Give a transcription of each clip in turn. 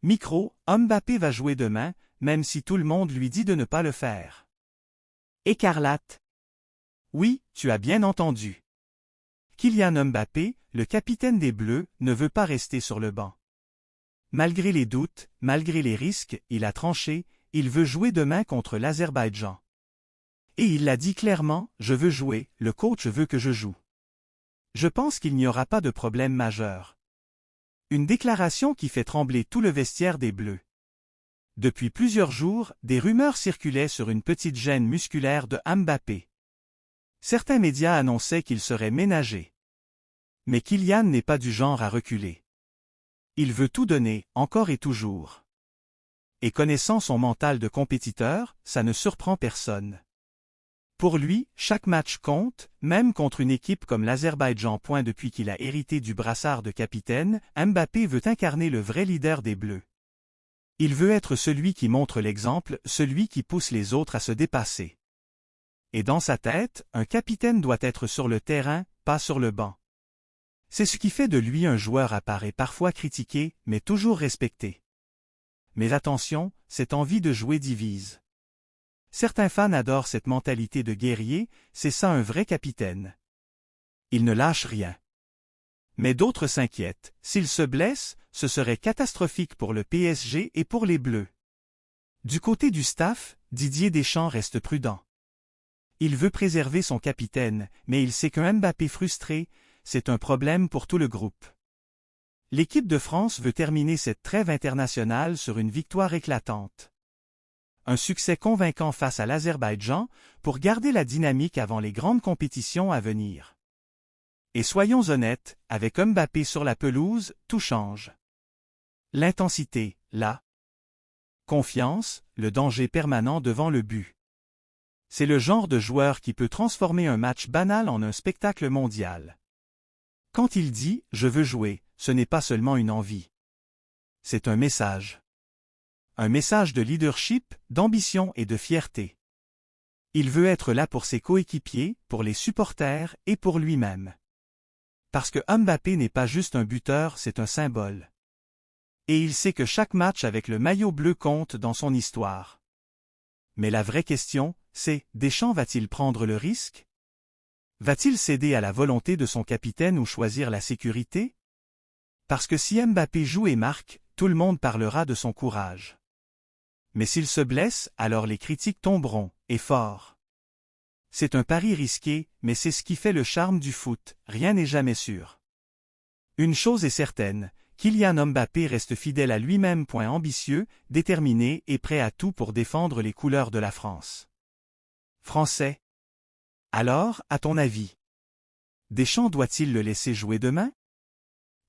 Micro, Mbappé va jouer demain, même si tout le monde lui dit de ne pas le faire. Écarlate. Oui, tu as bien entendu. Kylian Mbappé, le capitaine des Bleus, ne veut pas rester sur le banc. Malgré les doutes, malgré les risques, il a tranché, il veut jouer demain contre l'Azerbaïdjan. Et il l'a dit clairement, je veux jouer, le coach veut que je joue. Je pense qu'il n'y aura pas de problème majeur. Une déclaration qui fait trembler tout le vestiaire des Bleus. Depuis plusieurs jours, des rumeurs circulaient sur une petite gêne musculaire de Mbappé. Certains médias annonçaient qu'il serait ménagé. Mais Kylian n'est pas du genre à reculer. Il veut tout donner, encore et toujours. Et connaissant son mental de compétiteur, ça ne surprend personne. Pour lui, chaque match compte, même contre une équipe comme l'Azerbaïdjan. Depuis qu'il a hérité du brassard de capitaine, Mbappé veut incarner le vrai leader des Bleus. Il veut être celui qui montre l'exemple, celui qui pousse les autres à se dépasser. Et dans sa tête, un capitaine doit être sur le terrain, pas sur le banc. C'est ce qui fait de lui un joueur à part et parfois critiqué, mais toujours respecté. Mais attention, cette envie de jouer divise. Certains fans adorent cette mentalité de guerrier, c'est ça un vrai capitaine. Il ne lâche rien. Mais d'autres s'inquiètent, s'il se blesse, ce serait catastrophique pour le PSG et pour les Bleus. Du côté du staff, Didier Deschamps reste prudent. Il veut préserver son capitaine, mais il sait qu'un Mbappé frustré, c'est un problème pour tout le groupe. L'équipe de France veut terminer cette trêve internationale sur une victoire éclatante. Un succès convaincant face à l'Azerbaïdjan pour garder la dynamique avant les grandes compétitions à venir. Et soyons honnêtes, avec Mbappé sur la pelouse, tout change. L'intensité, la confiance, le danger permanent devant le but. C'est le genre de joueur qui peut transformer un match banal en un spectacle mondial. Quand il dit « je veux jouer », ce n'est pas seulement une envie. C'est un message. Un message de leadership, d'ambition et de fierté. Il veut être là pour ses coéquipiers, pour les supporters et pour lui-même. Parce que Mbappé n'est pas juste un buteur, c'est un symbole. Et il sait que chaque match avec le maillot bleu compte dans son histoire. Mais la vraie question, c'est, Deschamps va-t-il prendre le risque? Va-t-il céder à la volonté de son capitaine ou choisir la sécurité? Parce que si Mbappé joue et marque, tout le monde parlera de son courage. Mais s'il se blesse, alors les critiques tomberont, et fort. C'est un pari risqué, mais c'est ce qui fait le charme du foot, rien n'est jamais sûr. Une chose est certaine, Kylian Mbappé reste fidèle à lui-même. Ambitieux, déterminé et prêt à tout pour défendre les couleurs de la France. Français. Alors, à ton avis, Deschamps doit-il le laisser jouer demain?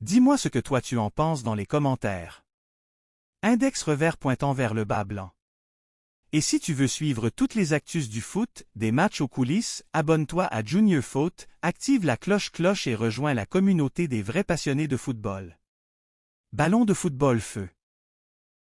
Dis-moi ce que toi tu en penses dans les commentaires. Index revers pointant vers le bas blanc. Et si tu veux suivre toutes les actus du foot, des matchs aux coulisses, abonne-toi à Junior Foot, active la cloche et rejoins la communauté des vrais passionnés de football. Ballon de football feu.